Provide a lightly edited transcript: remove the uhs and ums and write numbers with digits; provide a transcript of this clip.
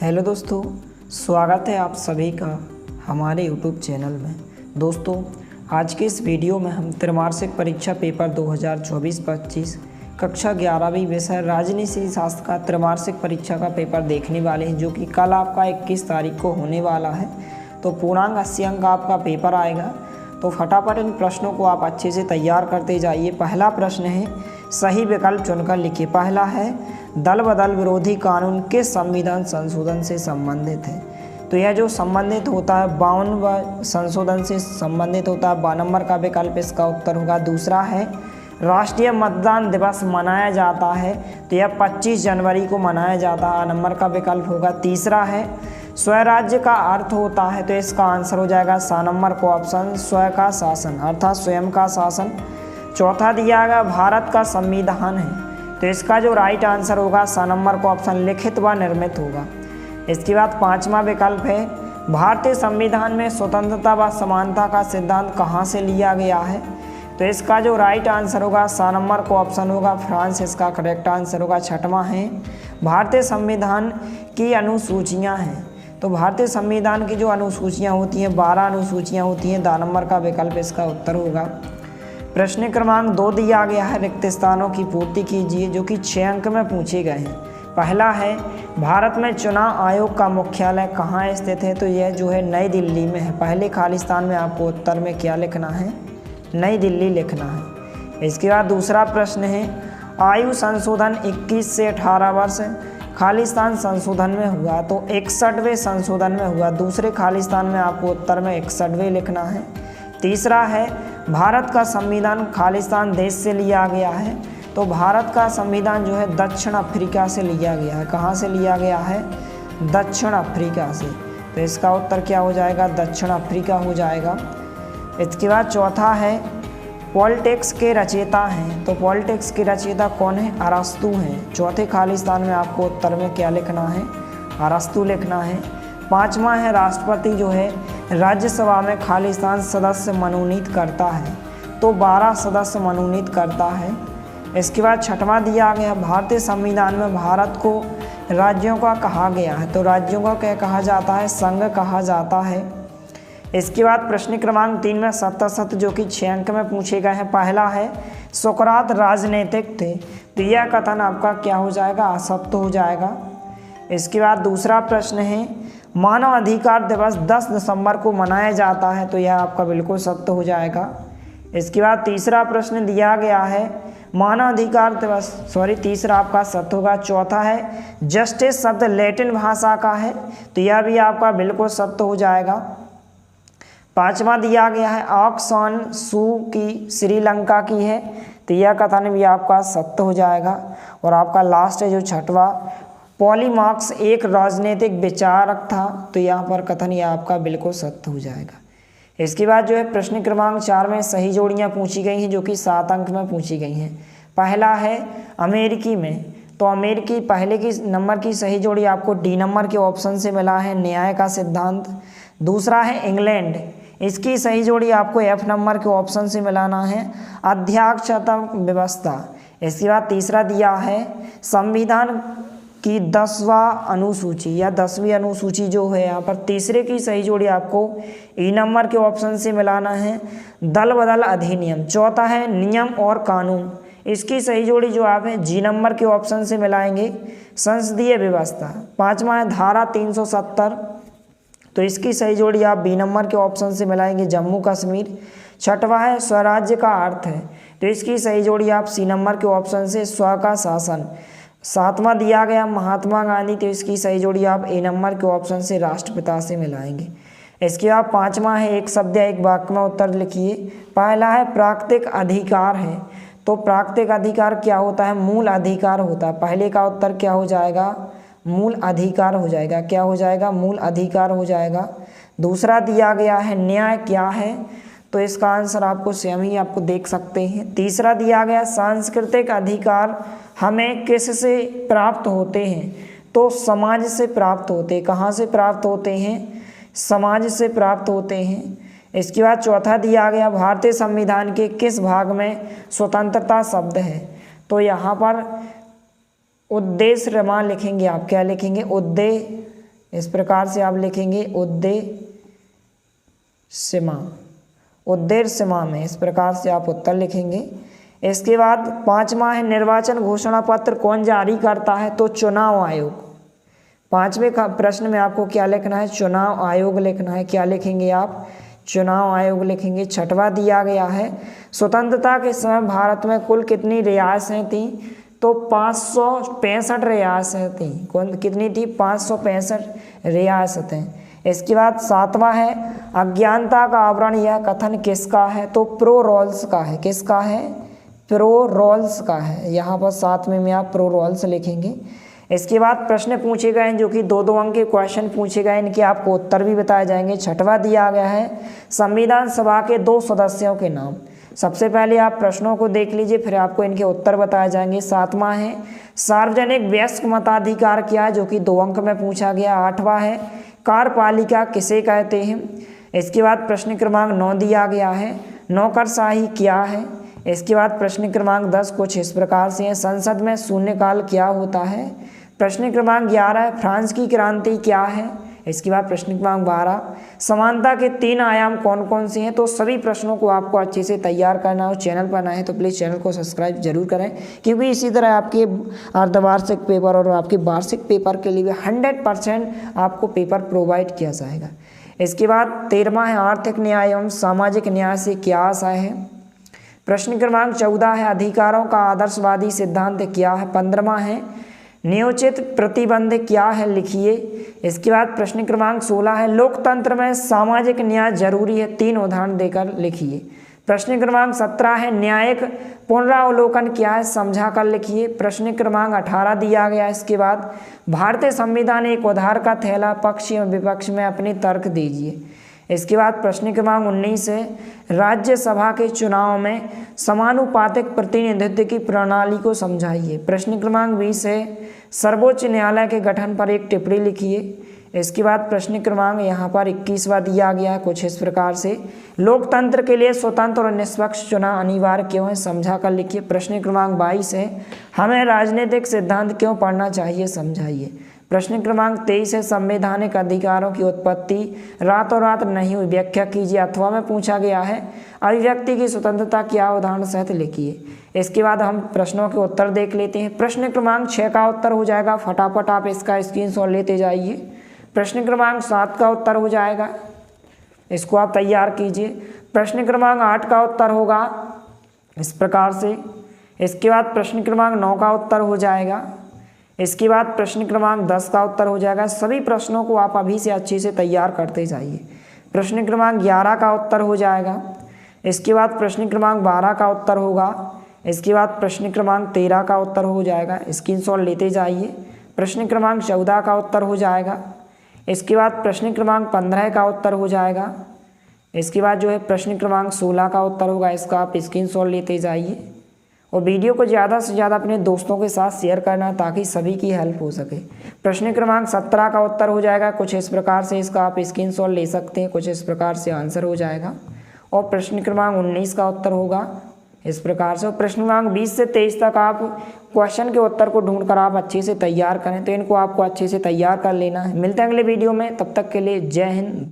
Hello दोस्तों, स्वागत है आप सभी का हमारे यूट्यूब चैनल में। दोस्तों, आज के इस वीडियो में हम त्रैमासिक परीक्षा पेपर 2024-25 कक्षा 11वीं विषय राजनीति शास्त्र का त्रैमासिक परीक्षा का पेपर देखने वाले हैं, जो कि कल आपका 21 तारीख को होने वाला है। तो पूर्णांक 80 अंक का आपका पेपर आएगा। तो फटाफट इन प्रश्नों को आप अच्छे से तैयार करते जाइए। पहला प्रश्न है, सही विकल्प चुनकर लिखिए। पहला है, दल बदल विरोधी कानून किस संविधान संशोधन से संबंधित है? तो यह जो संबंधित होता है 52वें संशोधन से संबंधित होता है। 52 नंबर का विकल्प इसका उत्तर होगा। दूसरा है, राष्ट्रीय मतदान दिवस मनाया जाता है, तो यह 25 जनवरी को मनाया जाता है। नंबर का विकल्प होगा। तीसरा है, स्वराज्य का अर्थ होता है, तो इसका आंसर हो जाएगा सा नंबर को ऑप्शन, स्व का शासन अर्थात स्वयं का शासन। चौथा दिया गया भारत का संविधान है, तो इसका जो राइट आंसर होगा सा नंबर को ऑप्शन, लिखित व निर्मित होगा। इसके बाद पांचवा विकल्प है, भारतीय संविधान में स्वतंत्रता व समानता का सिद्धांत कहाँ से लिया गया है? तो इसका जो राइट आंसर होगा सा नंबर को ऑप्शन होगा, फ्रांस इसका करेक्ट आंसर होगा। छठवां है, भारतीय संविधान की अनुसूचियाँ हैं, तो भारतीय संविधान की जो अनुसूचियाँ होती हैं 12 अनुसूचियाँ होती हैं। दा नंबर का विकल्प इसका उत्तर होगा। प्रश्न क्रमांक 2 दिया गया है, रिक्त स्थानों की पूर्ति कीजिए, जो कि 6 अंक में पूछे गए हैं। पहला है, भारत में चुनाव आयोग का मुख्यालय कहाँ स्थित है? तो यह जो है नई दिल्ली में है। पहले खालिस्तान में आपको उत्तर में क्या लिखना है? नई दिल्ली लिखना है। इसके बाद दूसरा प्रश्न है, आयु संशोधन 21 से 18 वर्ष खालिस्तान संशोधन में हुआ, तो 61वें संशोधन में हुआ। दूसरे खालिस्तान में आपको उत्तर में 61वें लिखना है। तीसरा है, भारत का संविधान खालिस्तान देश से लिया गया है, तो भारत का संविधान जो है दक्षिण अफ्रीका से लिया गया है। कहाँ से लिया गया है? दक्षिण अफ्रीका से। तो इसका उत्तर क्या हो जाएगा? दक्षिण अफ्रीका हो जाएगा। इसके बाद चौथा है, पॉलिटिक्स के रचयिता हैं, तो पॉलिटिक्स के रचयिता कौन है? अरस्तु हैं। चौथे खालिस्तान में आपको उत्तर में क्या लिखना है? अरस्तु लिखना है। पांचवा है, राष्ट्रपति जो है राज्यसभा में खालिस्तान सदस्य मनोनीत करता है, तो 12 सदस्य मनोनीत करता है। इसके बाद छठवां दिया गया, भारतीय संविधान में भारत को राज्यों का कहा गया है, तो राज्यों का क्या कहा जाता है? संघ कहा जाता है। इसके बाद प्रश्न क्रमांक 3 में सत्य जो कि 6 अंक में पूछे गए हैं। पहला है, सुकरात राजनीतिक थे, तो यह कथन आपका क्या हो जाएगा? असत्य हो जाएगा। इसके बाद दूसरा प्रश्न है, मानव अधिकार दिवस 10 दिसंबर को मनाया जाता है, तो यह आपका बिल्कुल सत्य हो जाएगा। इसके बाद तीसरा प्रश्न दिया गया है, मानव अधिकार दिवस तीसरा आपका सत्य होगा। चौथा है, जस्टिस शब्द लैटिन भाषा का है, तो यह भी आपका बिल्कुल सत्य हो जाएगा। पांचवा दिया गया है, ऑंग सान सू की श्रीलंका की है, तो यह कथन भी आपका सत्य हो जाएगा। और आपका लास्ट है जो छठवा, पॉलीमार्क्स एक राजनीतिक विचारक था, तो यहाँ पर कथन यह आपका बिल्कुल सत्य हो जाएगा। इसके बाद जो है प्रश्न क्रमांक 4 में सही जोड़ियाँ पूछी गई हैं, जो कि 7 अंक में पूछी गई हैं। पहला है, अमेरिकी में, तो अमेरिकी पहले की नंबर की सही जोड़ी आपको डी नंबर के ऑप्शन से मिला है, न्याय का सिद्धांत। दूसरा है इंग्लैंड, इसकी सही जोड़ी आपको एफ नंबर के ऑप्शन से मिलाना है, अध्यक्षता व्यवस्था। इसके बाद तीसरा दिया है, संविधान की 10वां अनुसूची या 10वीं अनुसूची जो है यहाँ पर, तीसरे की सही जोड़ी आपको ई नंबर के ऑप्शन से मिलाना है, दल बदल अधिनियम। चौथा है, नियम और कानून, इसकी सही जोड़ी जो आप है जी नंबर के ऑप्शन से मिलाएंगे, संसदीय व्यवस्था। पांचवा है, धारा 370, तो इसकी सही जोड़ी आप बी नंबर के ऑप्शन से मिलाएंगे, जम्मू कश्मीर। छठवा है, स्वराज्य का अर्थ है, तो इसकी सही जोड़ी आप सी नंबर के ऑप्शन से, स्व का शासन। सातवां दिया गया, महात्मा गांधी, तो इसकी सही जोड़ी आप ए नंबर के ऑप्शन से, राष्ट्रपिता से मिलाएंगे। इसके बाद पांचवा है, एक शब्द या एक वाक्य में उत्तर लिखिए। पहला है, प्राकृतिक अधिकार है, तो प्राकृतिक अधिकार क्या होता है? मूल अधिकार होता है। पहले का उत्तर क्या हो जाएगा? मूल अधिकार हो जाएगा। क्या हो जाएगा? मूल अधिकार हो जाएगा। दूसरा दिया गया है, न्याय क्या है? तो इसका आंसर आपको स्वयं ही आपको देख सकते हैं। तीसरा दिया गया, सांस्कृतिक अधिकार हमें किससे प्राप्त होते हैं? तो समाज से प्राप्त होते हैं। कहाँ से प्राप्त होते हैं? समाज से प्राप्त होते हैं। इसके बाद चौथा दिया गया, भारतीय संविधान के किस भाग में स्वतंत्रता शब्द है? तो यहाँ पर उद्देश्य रमा लिखेंगे आप। क्या लिखेंगे? इस प्रकार से आप लिखेंगे उद्देश्यमा में, इस प्रकार से आप उत्तर लिखेंगे। इसके बाद 5वां है निर्वाचन घोषणा पत्र कौन जारी करता है, तो चुनाव आयोग। 5वें प्रश्न में आपको क्या लिखना है, चुनाव आयोग लिखना है। क्या लिखेंगे आप, चुनाव आयोग लिखेंगे। 6वां दिया गया है स्वतंत्रता के समय भारत में कुल कितनी रियासतें थीं, तो 565 रियासतें थीं। कितनी थी, 565 रियासतें। इसके बाद 7वां है अज्ञानता का आवरण यह कथन किसका है, तो प्रो रॉल्स का है। किसका है, प्रो रॉल्स का है। यहाँ पर 7वें में आप प्रो रॉल्स लिखेंगे। इसके बाद प्रश्न पूछे गए हैं जो कि 2-2 अंक के क्वेश्चन पूछे गए, इनके आपको उत्तर भी बताए जाएंगे। 6वां दिया गया है संविधान सभा के 2 सदस्यों के नाम। सबसे पहले आप प्रश्नों को देख लीजिए, फिर आपको इनके उत्तर बताए जाएंगे। 7वां है सार्वजनिक वयस्क मताधिकार क्या है, जो कि 2 अंक में पूछा गया। 8वां है कार्यपालिका किसे कहते हैं। इसके बाद प्रश्न क्रमांक 9 दिया गया है नौकरशाही क्या है। इसके बाद प्रश्न क्रमांक 10 कुछ इस प्रकार से है संसद में शून्यकाल क्या होता है। प्रश्न क्रमांक 11 है फ्रांस की क्रांति क्या है। इसके बाद प्रश्न क्रमांक 12 समानता के 3 आयाम कौन कौन से हैं। तो सभी प्रश्नों को आपको अच्छे से तैयार करना हो, चैनल पर नए हैं तो प्लीज़ चैनल को सब्सक्राइब जरूर करें, क्योंकि इसी तरह आपके अर्धवार्षिक पेपर और आपके वार्षिक पेपर के लिए 100% आपको पेपर प्रोवाइड किया जाएगा। इसके बाद 13वां है आर्थिक न्याय एवं सामाजिक न्याय से क्या आशय है। प्रश्न क्रमांक 14 है अधिकारों का आदर्शवादी सिद्धांत क्या है। 15वां है नियोजित प्रतिबंध क्या है, लिखिए। इसके बाद प्रश्न क्रमांक 16 है लोकतंत्र में सामाजिक न्याय जरूरी है, 3 उदाहरण देकर लिखिए। प्रश्न क्रमांक 17 है न्यायिक पुनरावलोकन क्या है, समझा कर लिखिए। प्रश्न क्रमांक 18 दिया गया। इसके बाद भारतीय संविधान एक उधार का थैला, पक्ष एवं विपक्ष में अपने तर्क दीजिए। इसके बाद प्रश्न क्रमांक 19 है राज्यसभा के चुनाव में समानुपातिक प्रतिनिधित्व की प्रणाली को समझाइए। प्रश्न क्रमांक 20 है सर्वोच्च न्यायालय के गठन पर एक टिप्पणी लिखिए। इसके बाद प्रश्न क्रमांक यहाँ पर 21वां दिया गया है कुछ इस प्रकार से लोकतंत्र के लिए स्वतंत्र और निष्पक्ष चुनाव अनिवार्य क्यों है, समझा कर लिखिए। प्रश्न क्रमांक 22 है हमें राजनीतिक सिद्धांत क्यों पढ़ना चाहिए, समझाइए। प्रश्न क्रमांक 23 है संवैधानिक अधिकारों की उत्पत्ति रातों रात नहीं हुई, व्याख्या कीजिए। अथवा में पूछा गया है अभिव्यक्ति की स्वतंत्रता क्या, उदाहरण सहित लिखिए। इसके बाद हम प्रश्नों के उत्तर देख लेते हैं। प्रश्न क्रमांक 6 का उत्तर हो जाएगा, फटाफट आप इसका स्क्रीनशॉट लेते जाइए। प्रश्न क्रमांक 7 का उत्तर हो जाएगा, इसको आप तैयार कीजिए। प्रश्न क्रमांक 8 का उत्तर होगा इस प्रकार से। इसके बाद प्रश्न क्रमांक 9 का उत्तर हो जाएगा। इसके बाद प्रश्न क्रमांक 10 का उत्तर हो जाएगा। सभी प्रश्नों को आप अभी से अच्छे से तैयार करते जाइए। प्रश्न क्रमांक 11 का उत्तर हो जाएगा। इसके बाद प्रश्न क्रमांक 12 का उत्तर होगा। इसके बाद प्रश्न क्रमांक 13 का उत्तर हो जाएगा, स्क्रीनशॉट लेते जाइए। प्रश्न क्रमांक 14 का उत्तर हो जाएगा। इसके बाद प्रश्न क्रमांक 15 का उत्तर हो जाएगा। इसके बाद जो है प्रश्न क्रमांक 16 का उत्तर होगा, इसका आप स्क्रीनशॉट लेते जाइए और वीडियो को ज़्यादा से ज़्यादा अपने दोस्तों के साथ शेयर करना ताकि सभी की हेल्प हो सके। प्रश्न क्रमांक 17 का उत्तर हो जाएगा कुछ इस प्रकार से, इसका आप स्क्रीनशॉट ले सकते हैं, कुछ इस प्रकार से आंसर हो जाएगा। और प्रश्न क्रमांक 19 का उत्तर होगा इस प्रकार से। और प्रश्न क्रमांक 20 से 23 तक आप क्वेश्चन के उत्तर को ढूंढकर आप अच्छे से तैयार करें, तो इनको आपको अच्छे से तैयार कर लेना है। मिलते हैं अगले वीडियो में, तब तक के लिए जय हिंद।